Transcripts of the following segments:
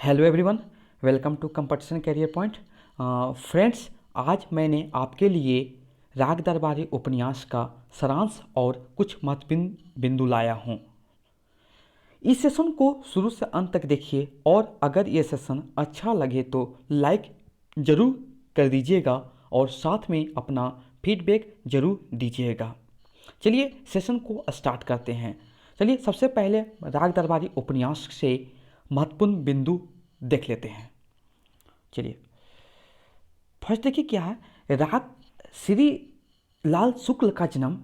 Hello everyone, welcome to competition career point. Friends, आज मैंने आपके लिए राग दरबारी उपन्यास का सारांश और कुछ महत्वपूर्ण बिंदु लाया हूँ। इस सेशन को शुरू से अंत तक देखिए और अगर ये सेशन अच्छा लगे तो लाइक ज़रूर कर दीजिएगा और साथ में अपना फीडबैक ज़रूर दीजिएगा। चलिए सेशन को स्टार्ट करते हैं। चलिए सबसे पहले राग दरबारी उपन्यास से महत्वपूर्ण बिंदु देख लेते हैं। चलिए फर्स्ट देखिए क्या है। राग श्री लाल शुक्ल का जन्म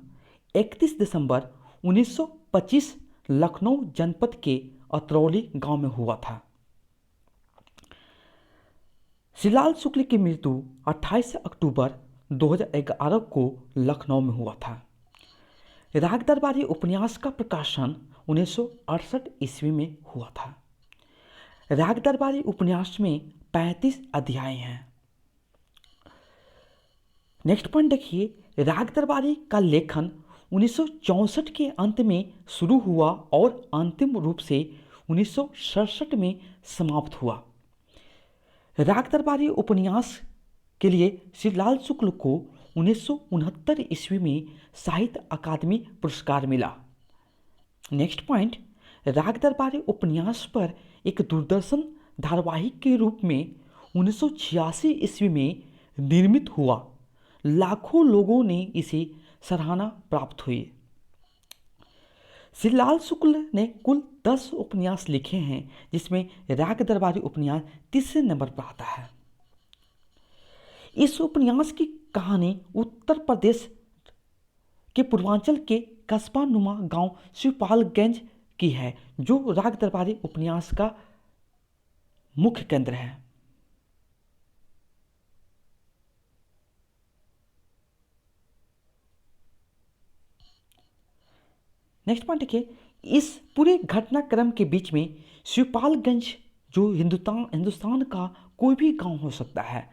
31 दिसंबर 1925 लखनऊ जनपद के अतरौली गांव में हुआ था। श्रीलाल शुक्ल की मृत्यु 28 अक्टूबर 2011 को लखनऊ में हुआ था। राग दरबारी उपन्यास का प्रकाशन 1968 ईस्वी में हुआ था। राग दरबारी उपन्यास में 35 अध्याय हैं। नेक्स्ट पॉइंट देखिए, राग दरबारी का लेखन 1964 के अंत में शुरू हुआ और अंतिम रूप से 1967 में समाप्त हुआ। राग दरबारी उपन्यास के लिए श्री लाल शुक्ल को 1969 ईस्वी में साहित्य अकादमी पुरस्कार मिला। नेक्स्ट पॉइंट, राग दरबारी उपन्यास पर एक दूरदर्शन धारावाहिक के रूप में 1986 ईस्वी में निर्मित हुआ। लाखों लोगों ने इसे सराहना प्राप्त हुई। श्री लाल शुक्ल ने कुल 10 उपन्यास लिखे हैं, जिसमें राग दरबारी उपन्यास तीसरे नंबर पर आता है। इस उपन्यास की कहानी उत्तर प्रदेश के पूर्वांचल के कस्बा नुमा गांव शिवपालगंज की है, जो राग दरबारी उपन्यास का मुख्य केंद्र है। नेक्स्ट पॉइंट देखिए, इस पूरे घटनाक्रम के बीच में शिवपालगंज जो हिंदुस्तान का कोई भी गांव हो सकता है।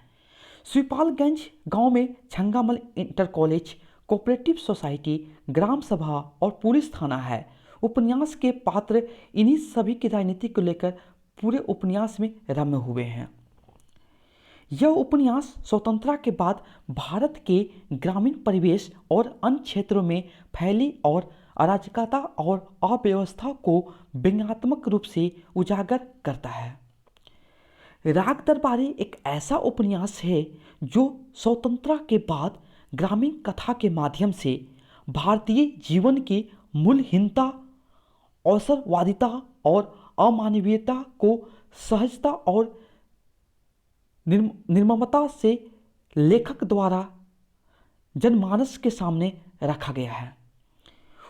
शिवपालगंज गांव में छंगामल इंटर कॉलेज, कोऑपरेटिव सोसाइटी, ग्राम सभा और पुलिस थाना है। उपन्यास के पात्र इन्हीं सभी की राजनीति को लेकर पूरे उपन्यास में रमे हुए हैं। यह उपन्यास स्वतंत्रता के बाद भारत के ग्रामीण परिवेश और अन्य क्षेत्रों में फैली और अराजकता और अव्यवस्था को व्यंग्यात्मक रूप से उजागर करता है। राग दरबारी एक ऐसा उपन्यास है जो स्वतंत्रता के बाद ग्रामीण कथा के माध्यम से भारतीय जीवन की मूल्यहीनता, अवसरवादिता और अमानवीयता को सहजता और निर्ममता से लेखक द्वारा जनमानस के सामने रखा गया है।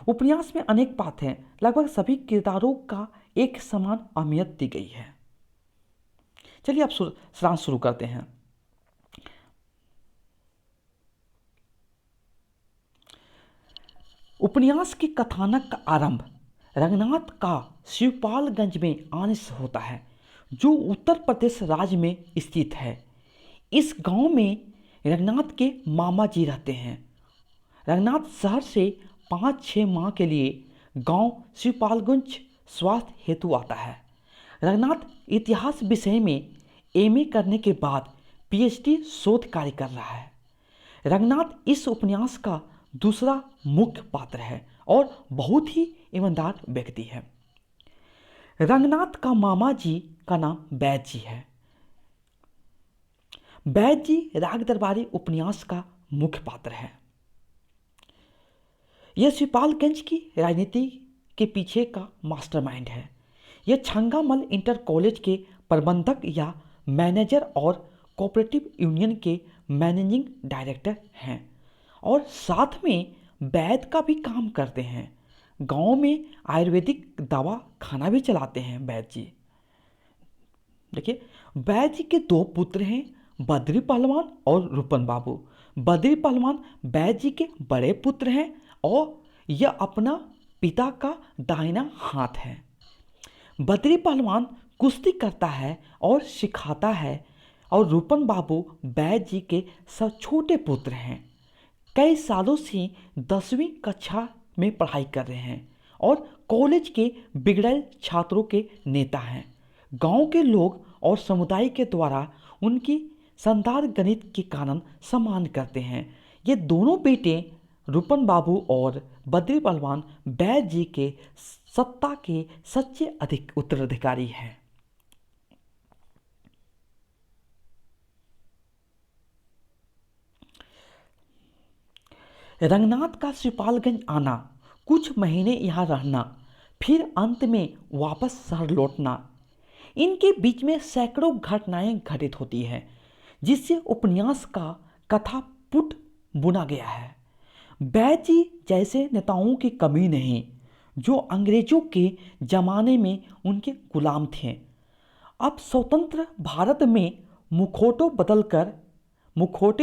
उपन्यास में अनेक पात्र हैं, लगभग सभी किरदारों का एक समान अहमियत दी गई है। चलिए अब सारांश शुरू करते हैं। उपन्यास के कथानक का आरंभ रंगनाथ का शिवपालगंज में आने से होता है, जो उत्तर प्रदेश राज्य में स्थित है। इस गांव में रंगनाथ के मामा जी रहते हैं। रंगनाथ शहर से 5-6 माह के लिए गांव शिवपालगंज स्वास्थ्य हेतु आता है। रंगनाथ इतिहास विषय में एमए करने के बाद पीएचडी शोध कार्य कर रहा है। रंगनाथ इस उपन्यास का दूसरा मुख्य पात्र है और बहुत ही ईमानदार व्यक्ति है। रंगनाथ का मामा जी का नाम बैद जी है। बैद जी राग दरबारी उपन्यास का मुख्य पात्र है। यह शिवपालगंज की राजनीति के पीछे का मास्टरमाइंड है। यह छंगामल इंटर कॉलेज के प्रबंधक या मैनेजर और कोऑपरेटिव यूनियन के मैनेजिंग डायरेक्टर हैं और साथ में वैद्य का भी काम करते हैं। गांव में आयुर्वेदिक दवा खाना भी चलाते हैं वैद्य जी। देखिए, वैद्य जी के 2 पुत्र हैं, बद्री पहलवान और रूपन बाबू। बद्री पहलवान वैद्य जी के बड़े पुत्र हैं और यह अपना पिता का दाहिना हाथ है। बद्री पहलवान कुश्ती करता है और सिखाता है और रूपन बाबू वैद्य जी के सब छोटे पुत्र हैं। कई सालों से 10वीं कक्षा में पढ़ाई कर रहे हैं और कॉलेज के बिगड़ैल छात्रों के नेता हैं। गांव के लोग और समुदाय के द्वारा उनकी शानदार गणित के कारण सम्मान करते हैं। ये दोनों बेटे रूपन बाबू और बद्री पहलवान बैद जी के सत्ता के सच्चे अधिक उत्तराधिकारी हैं। रंगनाथ का श्रीपालगंज आना, कुछ महीने यहाँ रहना, फिर अंत में वापस शहर लौटना, इनके बीच में सैकड़ों घटनाएं घटित होती हैं, जिससे उपन्यास का कथा पुट बुना गया है। बैद जी जैसे नेताओं की कमी नहीं, जो अंग्रेजों के जमाने में उनके गुलाम थे, अब स्वतंत्र भारत में मुखौटे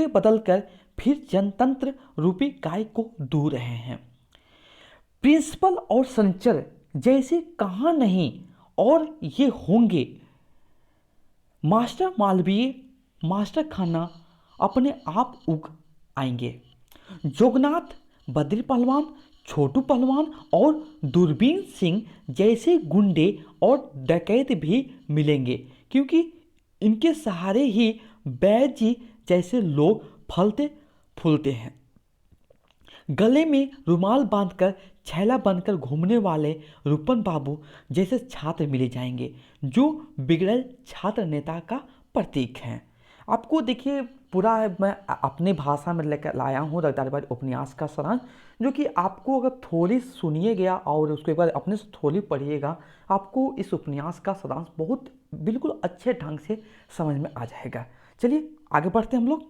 बदलकर फिर जनतंत्र रूपी गाय को दूर रहे हैं। प्रिंसिपल और सनिचर जैसे कहाँ नहीं, और ये होंगे मास्टर मालवीय, मास्टर खाना अपने आप उग आएंगे। जोगनाथ, बद्री पहलवान, छोटू पहलवान और दूरबीन सिंह जैसे गुंडे और डकैत भी मिलेंगे, क्योंकि इनके सहारे ही बैद जी जैसे लोग फलते फूलते हैं। गले में रुमाल बांधकर छैला बनकर घूमने वाले रूपन बाबू जैसे छात्र मिले जाएंगे, जो बिगड़ल छात्र नेता का प्रतीक हैं। आपको देखिए, पूरा मैं अपनी भाषा में लेकर लाया हूँ रंग दरबारी उपन्यास का सारांश, जो कि आपको अगर थोड़ी सुनिएगा और उसके बाद अपने से थोड़ी पढ़िएगा, आपको इस उपन्यास का सारांश बहुत बिल्कुल अच्छे ढंग से समझ में आ जाएगा। चलिए आगे बढ़ते हैं हम लोग।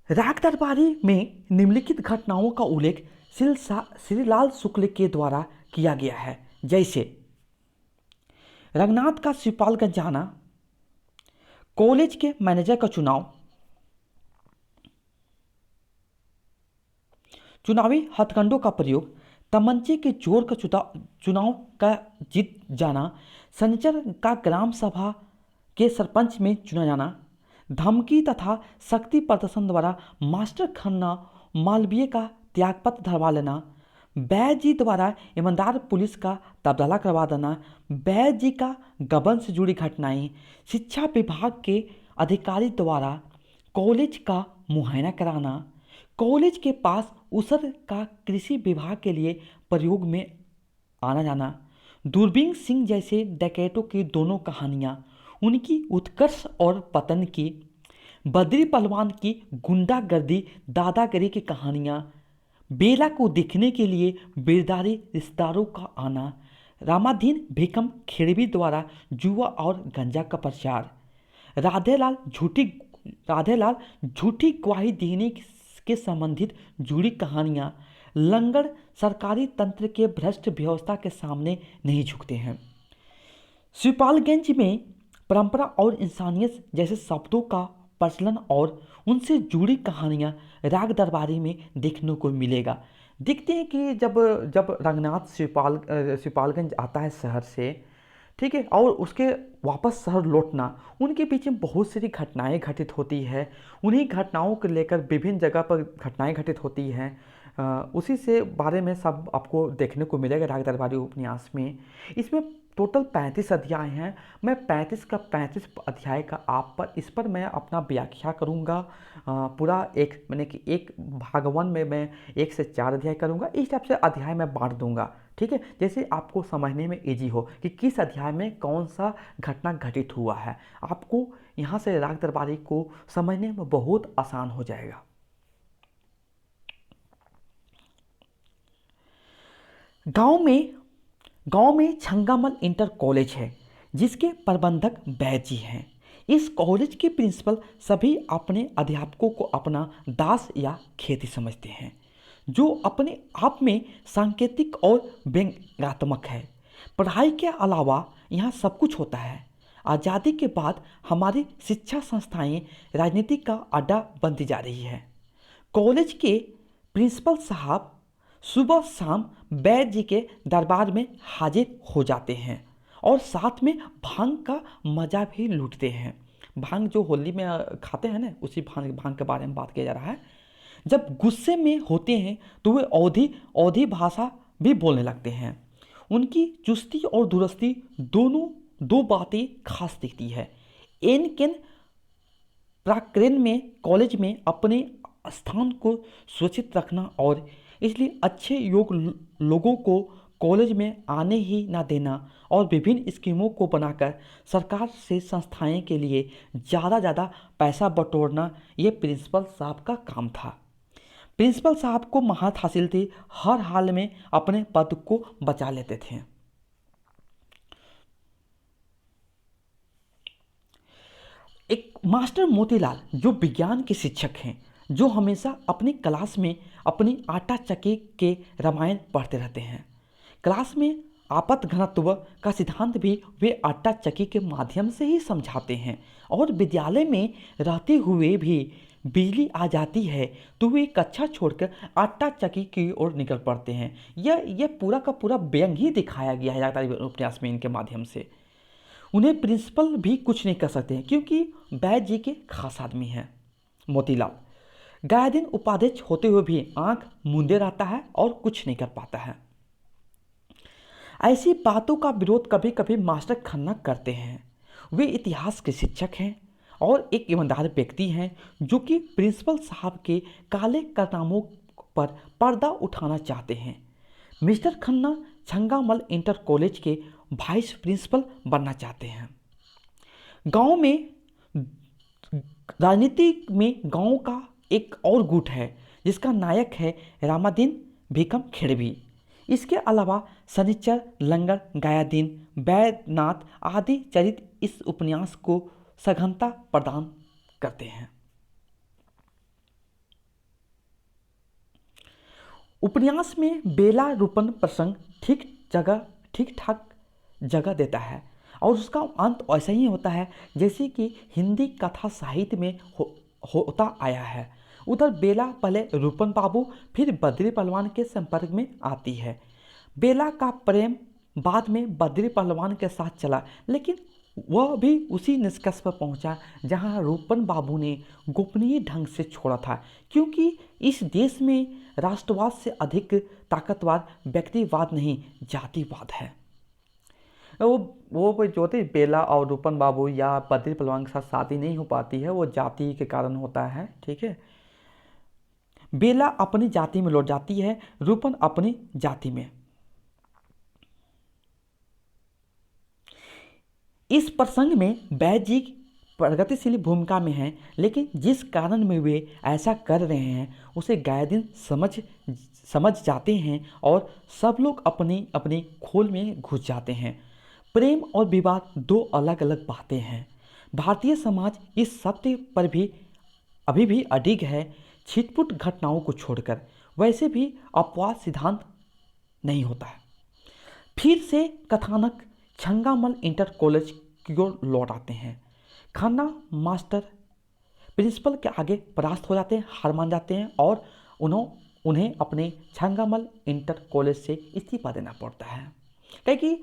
राग दरबारी में निम्नलिखित घटनाओं का उल्लेख श्रीलाल शुक्ल के द्वारा किया गया है, जैसे रंगनाथ का श्रीपालगंज जाना, कॉलेज के मैनेजर का चुनावी हथकंडों का प्रयोग, तमंचे के जोर का चुनाव का जीत जाना, सनिचर का ग्राम सभा के सरपंच में चुना जाना, धमकी तथा शक्ति प्रदर्शन द्वारा मास्टर खन्ना मालवीय का त्यागपत्र धरवा लेना, बैद जी द्वारा ईमानदार पुलिस का तबादला करवा देना, बैद जी का गबन से जुड़ी घटनाएं, शिक्षा विभाग के अधिकारी द्वारा कॉलेज का मुआयना कराना, कॉलेज के पास उसर का कृषि विभाग के लिए प्रयोग में आना जाना, दूरबीन सिंह जैसे डकैतों की दोनों कहानियाँ, उनकी उत्कर्ष और पतन की, बद्री पहलवान की गुंडागर्दी दादागिरी की कहानियाँ, बेला को देखने के लिए बिरदारी रिश्तेदारों का आना, रामाधीन भीकम खेड़वी द्वारा जुआ और गंजा का प्रचार, राधेलाल झूठी गवाही देने के संबंधित जुड़ी कहानियाँ, लंगड़ सरकारी तंत्र के भ्रष्ट व्यवस्था के सामने नहीं झुकते हैं। श्रीपालगंज में परंपरा और इंसानियत जैसे शब्दों का प्रचलन और उनसे जुड़ी कहानियाँ राग दरबारी में देखने को मिलेगा। देखते हैं कि जब रंगनाथ श्रीपालगंज आता है शहर से, ठीक है, और उसके वापस शहर लौटना, उनके पीछे बहुत सारी घटनाएं घटित होती है। उन्हीं घटनाओं को लेकर विभिन्न जगह पर घटनाएं घटित होती हैं। उसी से बारे में सब आपको देखने को मिलेगा राग दरबारी उपन्यास में। इसमें टोटल 35 अध्याय हैं। मैं 35 का 35 अध्याय का आप पर इस पर मैं अपना व्याख्या करूँगा। पूरा एक मैंने कि एक भागवन में मैं 1 से 4 अध्याय करूँगा। इस टाइप से अध्याय मैं बांट दूंगा, ठीक है, जैसे आपको समझने में ईजी हो कि किस अध्याय में कौन सा घटना घटित हुआ है। आपको यहाँ से राग दरबारी को समझने में बहुत आसान हो जाएगा। गांव में छंगामल इंटर कॉलेज है, जिसके प्रबंधक बैद जी हैं। इस कॉलेज के प्रिंसिपल सभी अपने अध्यापकों को अपना दास या खेती समझते हैं, जो अपने आप में सांकेतिक और व्यंग्यात्मक है। पढ़ाई के अलावा यहाँ सब कुछ होता है। आज़ादी के बाद हमारी शिक्षा संस्थाएं राजनीति का अड्डा बनती जा रही है। कॉलेज के प्रिंसिपल साहब सुबह शाम बैद जी के दरबार में हाजिर हो जाते हैं और साथ में भांग का मजा भी लूटते हैं। भांग जो होली में खाते हैं ना, उसी भांग के बारे में बात किया जा रहा है। जब गुस्से में होते हैं तो वे अवधी भाषा भी बोलने लगते हैं। उनकी चुस्ती और दुरुस्ती दोनों दो बातें खास दिखती है। एन केन प्राक्रेन में कॉलेज में अपने स्थान को सुरक्षित रखना और इसलिए अच्छे लोगों को कॉलेज में आने ही ना देना और विभिन्न स्कीमों को बनाकर सरकार से संस्थाएं के लिए ज़्यादा पैसा बटोरना ये प्रिंसिपल साहब का काम था। प्रिंसिपल साहब को महारत हासिल थी, हर हाल में अपने पद को बचा लेते थे। एक मास्टर मोतीलाल जो विज्ञान के शिक्षक हैं, जो हमेशा अपनी क्लास में अपनी आटा चक्की के रामायण पढ़ते रहते हैं। क्लास में आपत घनत्व का सिद्धांत भी वे आटा चक्की के माध्यम से ही समझाते हैं और विद्यालय में रहते हुए भी बिजली आ जाती है तो वे कक्षा छोड़कर आटा चक्की की ओर निकल पड़ते हैं। यह पूरा का पूरा व्यंग ही दिखाया गया है जागतारी उपन्यास में इनके माध्यम से। उन्हें प्रिंसिपल भी कुछ नहीं कर सकते क्योंकि बैद जी के खास आदमी हैं। मोतीलाल गाय दिन उपाध्यक्ष होते हुए भी आंख मूंदे रहता है और कुछ नहीं कर पाता है। ऐसी बातों का विरोध कभी कभी मास्टर खन्ना करते हैं। वे इतिहास के शिक्षक हैं और एक ईमानदार व्यक्ति हैं जो कि प्रिंसिपल साहब के काले कारनामों पर पर्दा उठाना चाहते हैं। मिस्टर खन्ना छंगामल इंटर कॉलेज के वाइस प्रिंसिपल बनना चाहते हैं। गांव में राजनीति में गांव का एक और गुट है जिसका नायक है रामादीन भीकम खेड़वी। इसके अलावा शनिचर, लंगर, गायादीन, बैद्यनाथ आदि चरित्र इस उपन्यास को सघनता प्रदान करते हैं। उपन्यास में बेला रूपन प्रसंग ठीक ठाक जगह देता है और उसका अंत ऐसा ही होता है जैसे कि हिंदी कथा साहित्य में होता आया है। उधर बेला पहले रूपन बाबू फिर बद्री पहलवान के संपर्क में आती है। बेला का प्रेम बाद में बद्री पहलवान के साथ चला, लेकिन वह भी उसी निष्कर्ष पर पहुंचा जहां रूपन बाबू ने गोपनीय ढंग से छोड़ा था, क्योंकि इस देश में राष्ट्रवाद से अधिक ताकतवर व्यक्तिवाद नहीं, जातिवाद है। वो जो थे बेला और रूपन बाबू या बद्री पहलवान के साथ शादी नहीं हो पाती है, वो जाति के कारण होता है। ठीक है, बेला अपनी जाति में लौट जाती है, रूपन अपनी जाति में। इस प्रसंग में बैद जी प्रगतिशील भूमिका में हैं, लेकिन जिस कारण में वे ऐसा कर रहे हैं उसे गायदीन समझ जाते हैं और सब लोग अपनी अपनी खोल में घुस जाते हैं। प्रेम और विवाद दो अलग अलग बातें हैं। भारतीय समाज इस सत्य पर भी अभी भी अडिग है। छिटपुट घटनाओं को छोड़कर वैसे भी अपवाद सिद्धांत नहीं होता है। फिर से कथानक छंगामल इंटर कॉलेज की ओर लौट आते हैं। खन्ना मास्टर प्रिंसिपल के आगे परास्त हो जाते हैं, हार मान जाते हैं और उन्हें अपने छंगामल इंटर कॉलेज से इस्तीफा देना पड़ता है। क्योंकि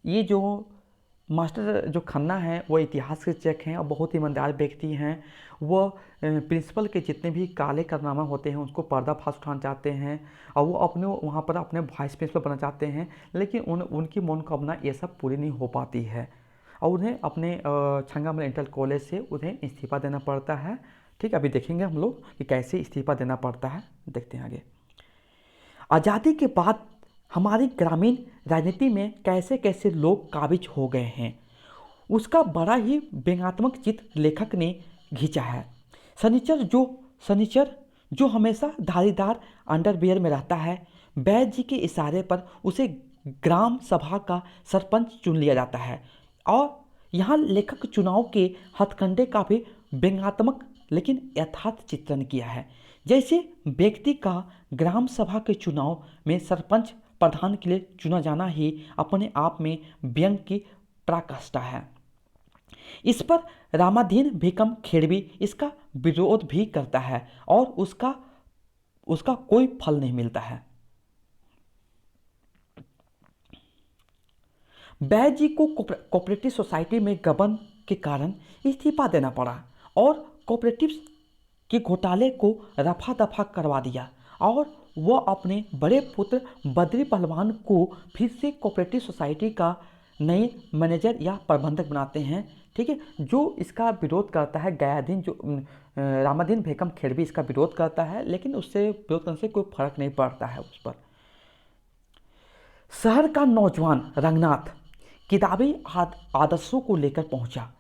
ये जो मास्टर जो खन्ना हैं वो इतिहास के शिक्षक हैं और बहुत ईमानदार व्यक्ति हैं। वो प्रिंसिपल के जितने भी काले कारनामा होते हैं उसको पर्दाफाश उठाना चाहते हैं और वो अपने वहाँ पर अपने वाइस प्रिंसिपल बनना चाहते हैं, लेकिन उनकी मनोकामना ये सब पूरी नहीं हो पाती है और उन्हें अपने छंगामल इंटर कॉलेज से उन्हें इस्तीफा देना पड़ता है। ठीक, अभी देखेंगे हम लोग कि कैसे इस्तीफा देना पड़ता है, देखते हैं आगे। आज़ादी के बाद हमारी ग्रामीण राजनीति में कैसे कैसे लोग काबिज हो गए हैं, उसका बड़ा ही व्यंग्यात्मक चित्र लेखक ने खींचा है। शनिचर जो हमेशा धारीदार अंडरवियर में रहता है, बैद जी के इशारे पर उसे ग्राम सभा का सरपंच चुन लिया जाता है और यहाँ लेखक चुनाव के हथकंडे का भी व्यंग्यात्मक लेकिन यथार्थ चित्रण किया है। जैसे व्यक्ति का ग्राम सभा के चुनाव में सरपंच प्रधान के लिए चुना जाना ही अपने आप में व्यंग की पराकाष्ठा है। इस पर रामाधीन भीकम खेड़वी इसका विरोध भी करता है और उसका कोई फल नहीं मिलता है। बैद जी को कोऑपरेटिव सोसाइटी में गबन के कारण इस्तीफा देना पड़ा और कोऑपरेटिव के घोटाले को रफा दफा करवा दिया और वह अपने बड़े पुत्र बद्री पहलवान को फिर से कोऑपरेटिव सोसाइटी का नए मैनेजर या प्रबंधक बनाते हैं। ठीक है, जो इसका विरोध करता है गयादीन, जो रामादीन बेगम खेड़वी इसका विरोध करता है, लेकिन उससे विरोध करने से कोई फर्क नहीं पड़ता है उस पर। शहर का नौजवान रंगनाथ किताबी आदर्शों को लेकर पहुंचा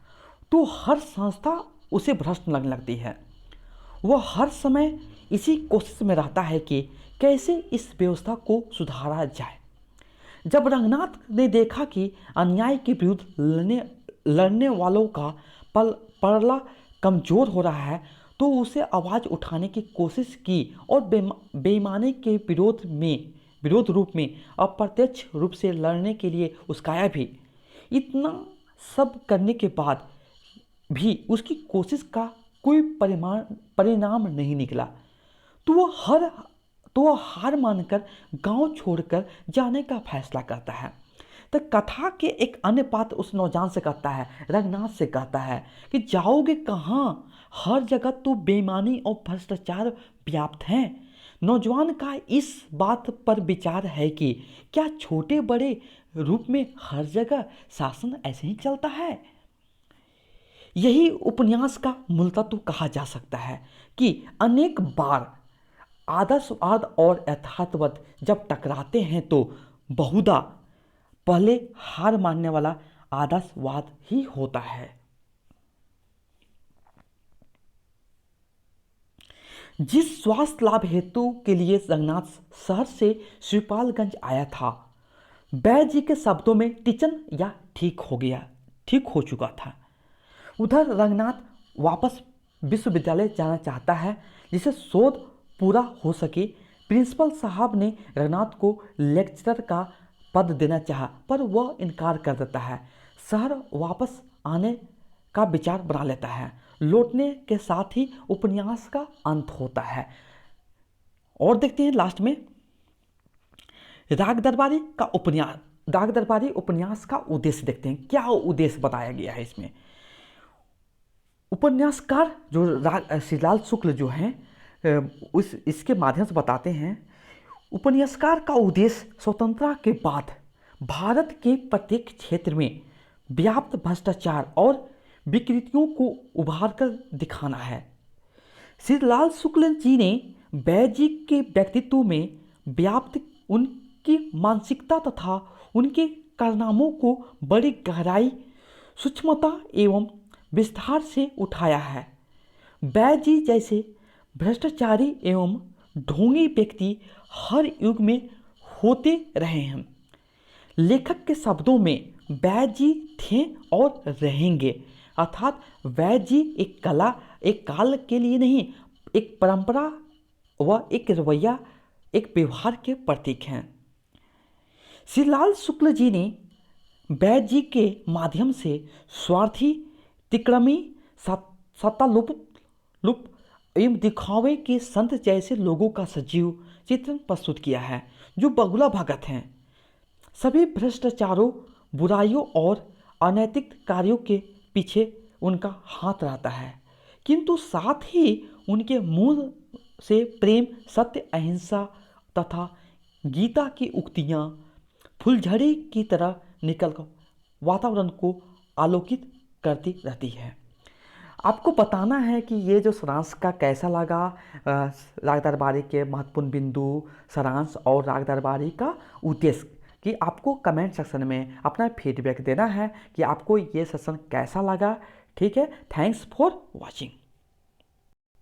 तो हर संस्था उसे भ्रष्ट लगने लगती है। वह हर समय इसी कोशिश में रहता है कि कैसे इस व्यवस्था को सुधारा जाए। जब रंगनाथ ने देखा कि अन्याय के विरुद्ध लड़ने वालों का पलड़ा कमज़ोर हो रहा है तो उसे आवाज़ उठाने की कोशिश की और बेईमानी के विरोध रूप में अप्रत्यक्ष रूप से लड़ने के लिए उस्काया भी। इतना सब करने के बाद भी उसकी कोशिश का कोई परिणाम नहीं निकला तो वह हार मानकर गांव छोड़कर जाने का फैसला करता है। तो कथा के एक अन्य पात्र उस नौजवान से कहता है, रंगनाथ से कहता है कि जाओगे कहाँ, हर जगह तो बेईमानी और भ्रष्टाचार व्याप्त हैं। नौजवान का इस बात पर विचार है कि क्या छोटे बड़े रूप में हर जगह शासन ऐसे ही चलता है। यही उपन्यास का मूल तत्व कहा जा सकता है कि अनेक बार आदर्शवाद और यथार्थवाद जब टकराते हैं तो बहुधा पहले हार मानने वाला आदर्शवाद ही होता है। जिस स्वास्थ्य लाभ हेतु के लिए रंगनाथ शहर से शिवपालगंज आया था, बैद जी के शब्दों में टिचन या ठीक हो चुका था। उधर रंगनाथ वापस विश्वविद्यालय जाना चाहता है जिसे शोध पूरा हो सके। प्रिंसिपल साहब ने रंगनाथ को लेक्चरर का पद देना चाहा पर वह इनकार कर देता है। शहर वापस आने का विचार बना लेता है। लौटने के साथ ही उपन्यास का अंत होता है। और देखते हैं लास्ट में राग दरबारी उपन्यास का उद्देश्य देखते हैं, क्या उद्देश्य बताया गया है इसमें। उपन्यासकार जो श्रीलाल शुक्ल जो हैं इसके माध्यम से बताते हैं, उपन्यासकार का उद्देश्य स्वतंत्रता के बाद भारत के प्रत्येक क्षेत्र में व्याप्त भ्रष्टाचार और विकृतियों को उभार कर दिखाना है। श्रीलाल शुक्ल जी ने बैद जी के व्यक्तित्व में व्याप्त उनकी मानसिकता तथा उनके कारनामों को बड़ी गहराई, सूक्ष्मता एवं विस्तार से उठाया है। बैद जी जैसे भ्रष्टाचारी एवं ढोंगी व्यक्ति हर युग में होते रहे हैं। लेखक के शब्दों में बैद जी थे और रहेंगे, अर्थात बैद जी एक कला, एक काल के लिए नहीं, एक परंपरा व एक रवैया, एक व्यवहार के प्रतीक हैं। श्रीलाल शुक्ल जी ने बैद जी के माध्यम से स्वार्थी, तिक्रमी, सत्तालुप एवं दिखावे के संत जैसे लोगों का सजीव चित्रण प्रस्तुत किया है जो बगुला भगत हैं। सभी भ्रष्टाचारों, बुराइयों और अनैतिक कार्यों के पीछे उनका हाथ रहता है, किंतु साथ ही उनके मुंह से प्रेम, सत्य, अहिंसा तथा गीता की उक्तियाँ फुलझड़ी की तरह निकलकर वातावरण को आलोकित करती रहती है। आपको बताना है कि ये जो सारांश का कैसा लगा, राग दरबारी के महत्वपूर्ण बिंदु, सारांश और राग दरबारी का उद्देश्य, कि आपको कमेंट सेक्शन में अपना फीडबैक देना है कि आपको ये सेशन कैसा लगा। ठीक है, थैंक्स फॉर वॉचिंग।